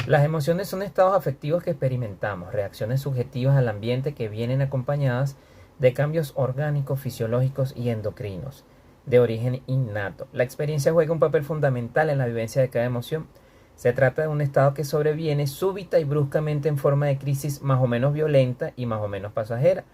Las emociones son estados afectivos que experimentamos, reacciones subjetivas al ambiente que vienen acompañadas de cambios orgánicos, fisiológicos y endocrinos de origen innato. La experiencia juega un papel fundamental en la vivencia de cada emoción. Se trata de un estado que sobreviene súbita y bruscamente en forma de crisis más o menos violenta y más o menos pasajera.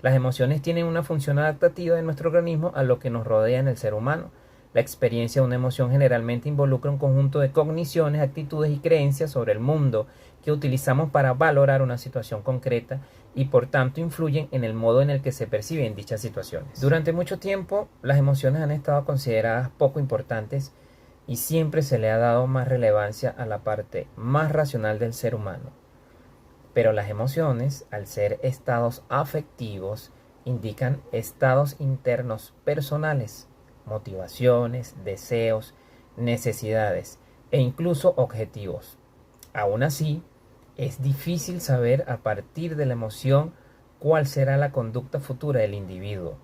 Las emociones tienen una función adaptativa de nuestro organismo a lo que nos rodea en el ser humano. La experiencia de una emoción generalmente involucra un conjunto de cogniciones, actitudes y creencias sobre el mundo que utilizamos para valorar una situación concreta y por tanto influyen en el modo en el que se perciben dichas situaciones. Durante mucho tiempo las emociones han estado consideradas poco importantes y siempre se le ha dado más relevancia a la parte más racional del ser humano. Pero las emociones, al ser estados afectivos, indican estados internos personales, motivaciones, deseos, necesidades e incluso objetivos. Aún así, es difícil saber a partir de la emoción cuál será la conducta futura del individuo,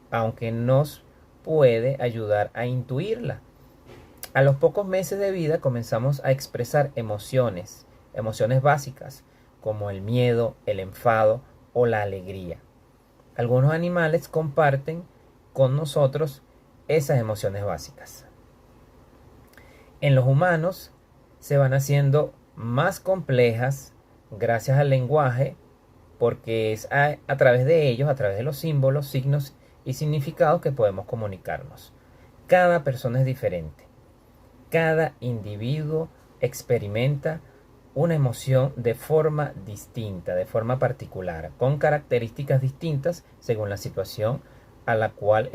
aunque nos puede ayudar a intuirla. A los pocos meses de vida comenzamos a expresar emociones básicas como el miedo, el enfado o la alegría. Algunos animales comparten con nosotros esas emociones básicas. En los humanos se van haciendo más complejas gracias al lenguaje, porque es a través de ellos, a través de los símbolos, signos y significados que podemos comunicarnos. Cada persona es diferente. Cada individuo experimenta una emoción de forma distinta, de forma particular, con características distintas según la situación a la cual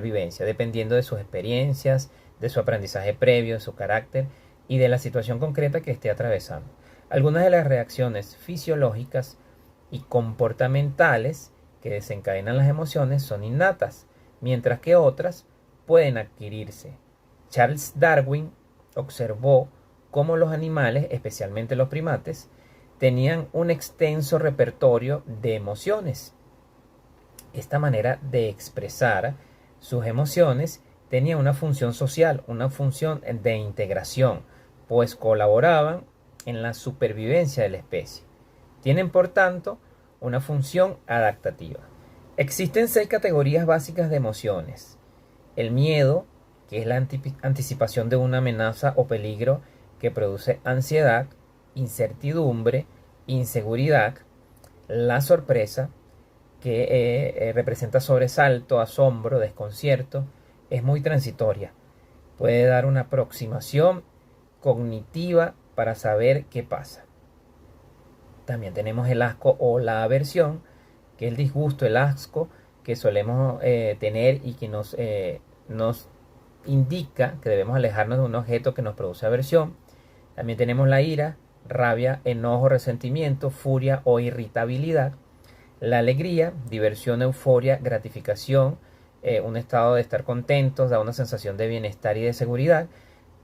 vivencia, dependiendo de sus experiencias, de su aprendizaje previo, de su carácter y de la situación concreta que esté atravesando. Algunas de las reacciones fisiológicas y comportamentales que desencadenan las emociones son innatas, mientras que otras pueden adquirirse. Charles Darwin observó cómo los animales, especialmente los primates, tenían un extenso repertorio de emociones. Esta manera de expresar sus emociones tenía una función social, una función de integración, pues colaboraban en la supervivencia de la especie. Tienen, por tanto, una función adaptativa. Existen 6 categorías básicas de emociones. El miedo, que es la anticipación de una amenaza o peligro que produce ansiedad, incertidumbre, inseguridad. La sorpresa, que representa sobresalto, asombro, desconcierto, es muy transitoria. Puede dar una aproximación cognitiva para saber qué pasa. También tenemos el asco o la aversión, que es el disgusto, el asco que solemos tener y que nos indica que debemos alejarnos de un objeto que nos produce aversión. También tenemos la ira, rabia, enojo, resentimiento, furia o irritabilidad. La alegría, diversión, euforia, gratificación, un estado de estar contentos, da una sensación de bienestar y de seguridad.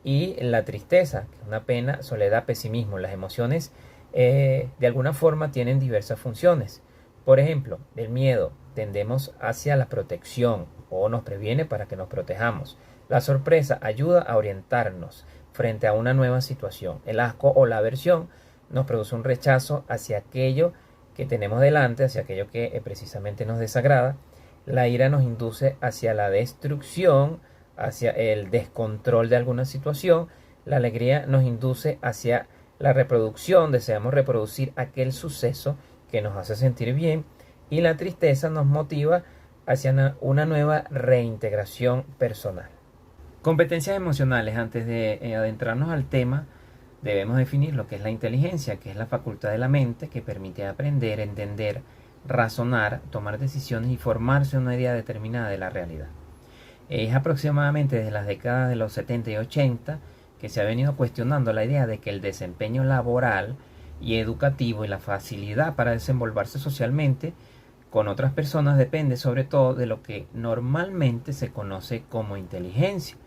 Y la tristeza, que es una pena, soledad, pesimismo. Las emociones de alguna forma tienen diversas funciones. Por ejemplo, el miedo, tendemos hacia la protección o nos previene para que nos protejamos. La sorpresa ayuda a orientarnos frente a una nueva situación. El asco o la aversión nos produce un rechazo hacia aquello que tenemos delante, hacia aquello que precisamente nos desagrada. La ira nos induce hacia la destrucción, hacia el descontrol de alguna situación. La alegría nos induce hacia la reproducción, deseamos reproducir aquel suceso que nos hace sentir bien. Y la tristeza nos motiva hacia una nueva reintegración personal. Competencias emocionales. Antes de adentrarnos al tema, debemos definir lo que es la inteligencia, que es la facultad de la mente que permite aprender, entender, razonar, tomar decisiones y formarse una idea determinada de la realidad. Es aproximadamente desde las décadas de los 70 y 80 que se ha venido cuestionando la idea de que el desempeño laboral y educativo y la facilidad para desenvolverse socialmente con otras personas depende sobre todo de lo que normalmente se conoce como inteligencia.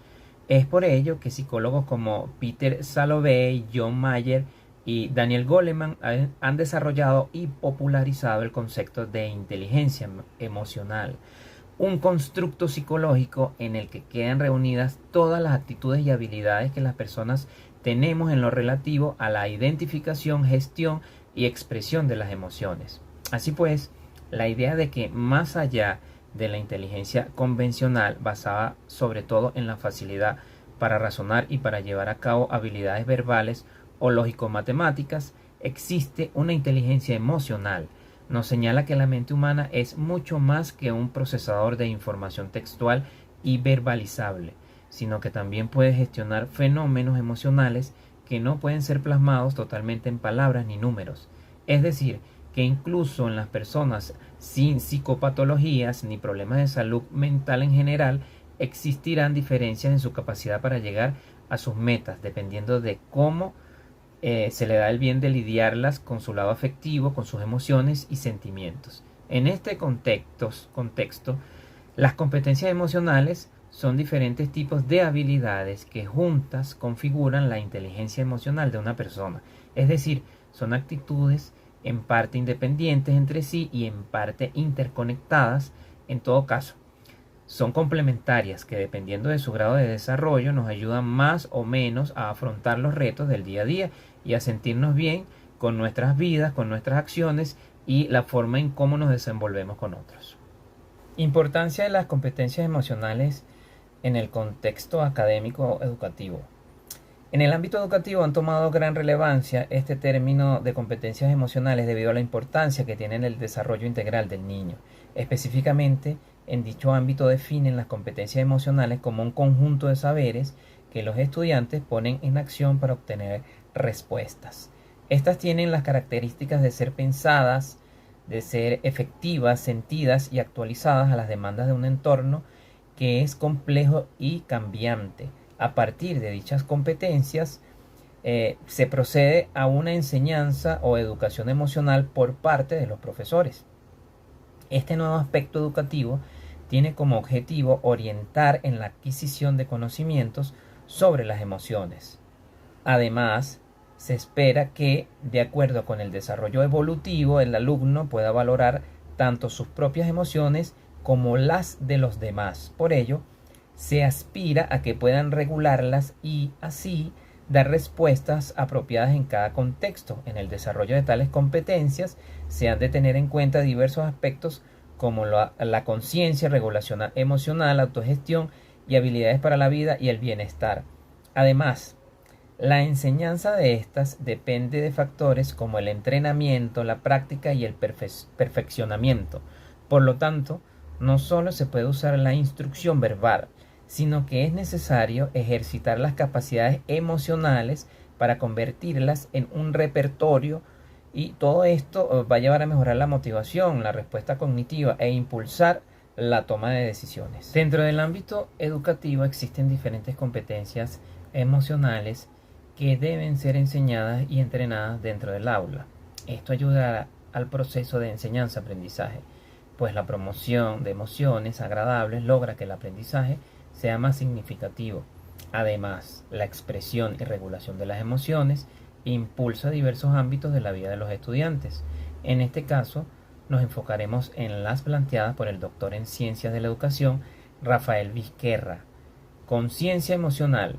Es por ello que psicólogos como Peter Salovey, John Mayer y Daniel Goleman han desarrollado y popularizado el concepto de inteligencia emocional, un constructo psicológico en el que quedan reunidas todas las actitudes y habilidades que las personas tenemos en lo relativo a la identificación, gestión y expresión de las emociones. Así pues, la idea de que más allá de la inteligencia convencional, basada sobre todo en la facilidad para razonar y para llevar a cabo habilidades verbales o lógico-matemáticas, existe una inteligencia emocional. Nos señala que la mente humana es mucho más que un procesador de información textual y verbalizable, sino que también puede gestionar fenómenos emocionales que no pueden ser plasmados totalmente en palabras ni números. Es decir, que incluso en las personas sin psicopatologías ni problemas de salud mental en general, existirán diferencias en su capacidad para llegar a sus metas, dependiendo de cómo se le da el bien de lidiarlas con su lado afectivo, con sus emociones y sentimientos. En este contexto, las competencias emocionales son diferentes tipos de habilidades que juntas configuran la inteligencia emocional de una persona. Es decir, son actitudes en parte independientes entre sí y en parte interconectadas. En todo caso, son complementarias que, dependiendo de su grado de desarrollo, nos ayudan más o menos a afrontar los retos del día a día y a sentirnos bien con nuestras vidas, con nuestras acciones y la forma en cómo nos desenvolvemos con otros. Importancia de las competencias emocionales en el contexto académico educativo. En el ámbito educativo han tomado gran relevancia este término de competencias emocionales debido a la importancia que tiene en el desarrollo integral del niño. Específicamente, en dicho ámbito definen las competencias emocionales como un conjunto de saberes que los estudiantes ponen en acción para obtener respuestas. Estas tienen las características de ser pensadas, de ser efectivas, sentidas y actualizadas a las demandas de un entorno que es complejo y cambiante. A partir de dichas competencias, se procede a una enseñanza o educación emocional por parte de los profesores. Este nuevo aspecto educativo tiene como objetivo orientar en la adquisición de conocimientos sobre las emociones. Además, se espera que, de acuerdo con el desarrollo evolutivo, el alumno pueda valorar tanto sus propias emociones como las de los demás. Por ello, se aspira a que puedan regularlas y así dar respuestas apropiadas en cada contexto. En el desarrollo de tales competencias se han de tener en cuenta diversos aspectos como la conciencia, regulación emocional, autogestión y habilidades para la vida y el bienestar. Además, la enseñanza de estas depende de factores como el entrenamiento, la práctica y el perfeccionamiento. Por lo tanto, no solo se puede usar la instrucción verbal, sino que es necesario ejercitar las capacidades emocionales para convertirlas en un repertorio, y todo esto va a llevar a mejorar la motivación, la respuesta cognitiva e impulsar la toma de decisiones. Dentro del ámbito educativo existen diferentes competencias emocionales que deben ser enseñadas y entrenadas dentro del aula. Esto ayudará al proceso de enseñanza-aprendizaje, pues la promoción de emociones agradables logra que el aprendizaje sea más significativo. Además, la expresión y regulación de las emociones impulsa diversos ámbitos de la vida de los estudiantes. En este caso, nos enfocaremos en las planteadas por el doctor en Ciencias de la Educación, Rafael Vizquerra. Conciencia emocional.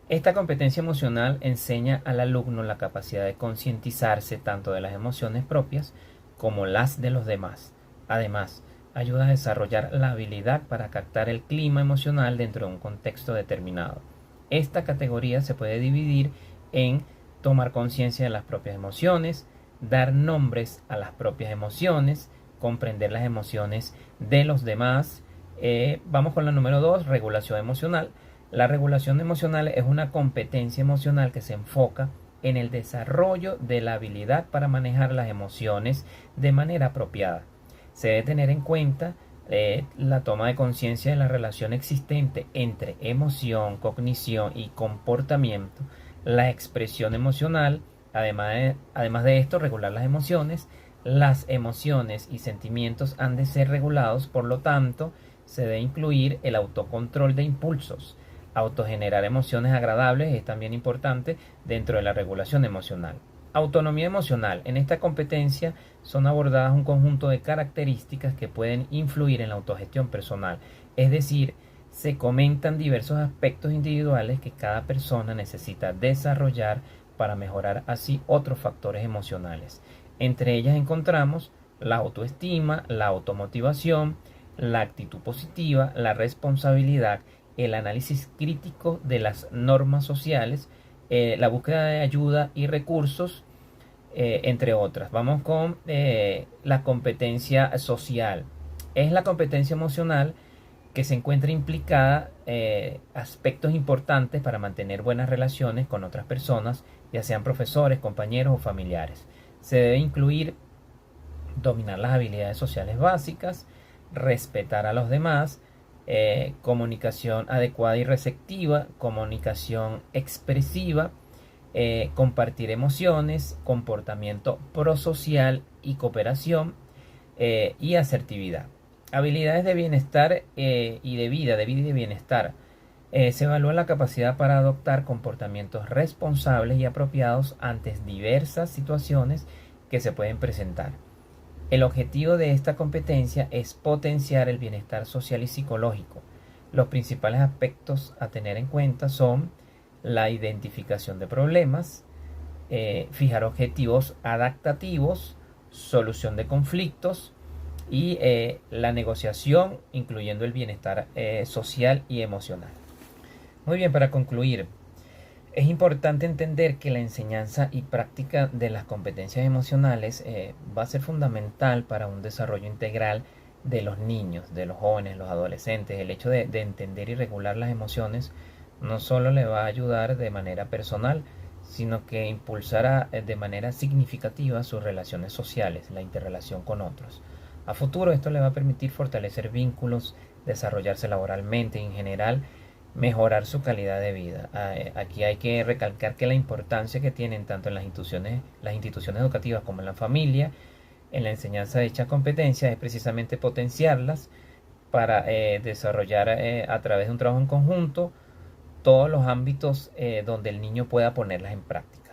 Esta competencia emocional enseña al alumno la capacidad de concientizarse tanto de las emociones propias como las de los demás. Además, ayuda a desarrollar la habilidad para captar el clima emocional dentro de un contexto determinado. Esta categoría se puede dividir en tomar conciencia de las propias emociones, dar nombres a las propias emociones, comprender las emociones de los demás. Vamos con la número 2, regulación emocional. La regulación emocional es una competencia emocional que se enfoca en el desarrollo de la habilidad para manejar las emociones de manera apropiada. Se debe tener en cuenta la toma de conciencia de la relación existente entre emoción, cognición y comportamiento, la expresión emocional. Además de esto, regular las emociones. Las emociones y sentimientos han de ser regulados, por lo tanto, se debe incluir el autocontrol de impulsos. Autogenerar emociones agradables es también importante dentro de la regulación emocional. Autonomía emocional. En esta competencia son abordadas un conjunto de características que pueden influir en la autogestión personal. Es decir, se comentan diversos aspectos individuales que cada persona necesita desarrollar para mejorar así otros factores emocionales. Entre ellas encontramos la autoestima, la automotivación, la actitud positiva, la responsabilidad, el análisis crítico de las normas sociales, la búsqueda de ayuda y recursos, entre otras. Vamos con la competencia social. Es la competencia emocional que se encuentra implicada aspectos importantes para mantener buenas relaciones con otras personas, ya sean profesores, compañeros o familiares. Se debe incluir dominar las habilidades sociales básicas, respetar a los demás, comunicación adecuada y receptiva, comunicación expresiva, compartir emociones, comportamiento prosocial y cooperación, y asertividad. Habilidades de bienestar y de vida y de bienestar. Se evalúa la capacidad para adoptar comportamientos responsables y apropiados ante diversas situaciones que se pueden presentar. El objetivo de esta competencia es potenciar el bienestar social y psicológico. Los principales aspectos a tener en cuenta son la identificación de problemas, fijar objetivos adaptativos, solución de conflictos y la negociación, incluyendo el bienestar social y emocional. Muy bien, para concluir, es importante entender que la enseñanza y práctica de las competencias emocionales va a ser fundamental para un desarrollo integral de los niños, de los jóvenes, los adolescentes. El hecho de entender y regular las emociones no solo le va a ayudar de manera personal, sino que impulsará de manera significativa sus relaciones sociales, la interrelación con otros. A futuro esto le va a permitir fortalecer vínculos, desarrollarse laboralmente y en general mejorar su calidad de vida. Aquí hay que recalcar que la importancia que tienen tanto en las instituciones educativas como en la familia, en la enseñanza de dichas competencias, es precisamente potenciarlas para desarrollar a través de un trabajo en conjunto todos los ámbitos donde el niño pueda ponerlas en práctica.